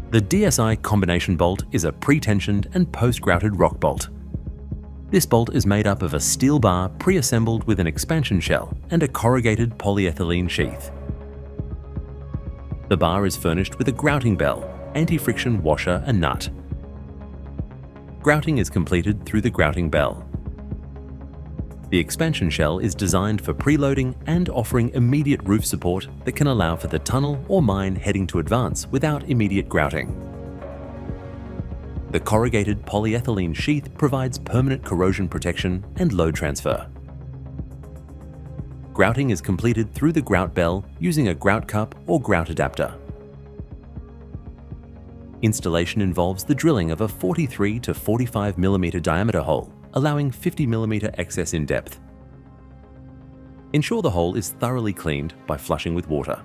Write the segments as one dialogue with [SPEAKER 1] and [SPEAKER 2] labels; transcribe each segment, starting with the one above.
[SPEAKER 1] The DSI Combination Bolt is a pre-tensioned and post-grouted rock bolt. This bolt is made up of a steel bar pre-assembled with an expansion shell and a corrugated polyethylene sheath. The bar is furnished with a grouting bell, anti-friction washer and nut. Grouting is completed through the grouting bell. The expansion shell is designed for preloading and offering immediate roof support that can allow for the tunnel or mine heading to advance without immediate grouting. The corrugated polyethylene sheath provides permanent corrosion protection and load transfer. Grouting is completed through the grout bell using a grout cup or grout adapter. Installation involves the drilling of a 43 to 45 mm diameter hole, allowing 50 mm excess in depth. Ensure the hole is thoroughly cleaned by flushing with water.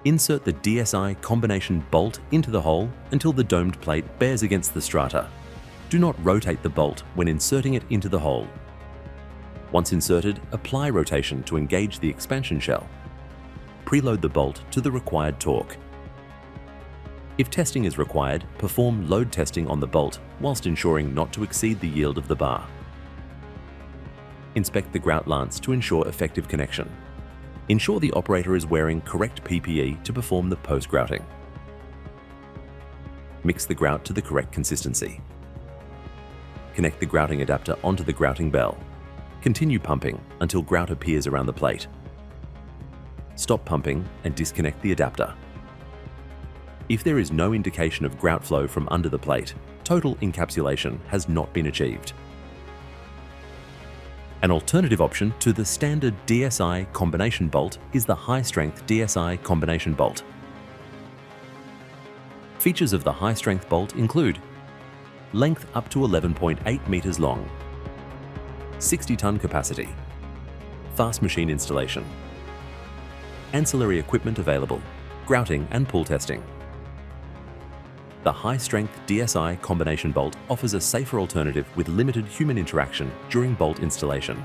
[SPEAKER 1] Insert the DSI Combination Bolt into the hole until the domed plate bears against the strata. Do not rotate the bolt when inserting it into the hole. Once inserted, apply rotation to engage the expansion shell. Preload the bolt to the required torque. If testing is required, perform load testing on the bolt whilst ensuring not to exceed the yield of the bar. Inspect the grout lance to ensure effective connection. Ensure the operator is wearing correct PPE to perform the post-grouting. Mix the grout to the correct consistency. Connect the grouting adapter onto the grouting bell. Continue pumping until grout appears around the plate. Stop pumping and disconnect the adapter. If there is no indication of grout flow from under the plate, total encapsulation has not been achieved. An alternative option to the standard DSI Combination Bolt is the high-strength DSI Combination Bolt. Features of the high-strength bolt include length up to 11.8 meters long, 60-ton capacity, fast machine installation, ancillary equipment available, grouting and pull testing. The high-strength DSI Combination Bolt offers a safer alternative with limited human interaction during bolt installation.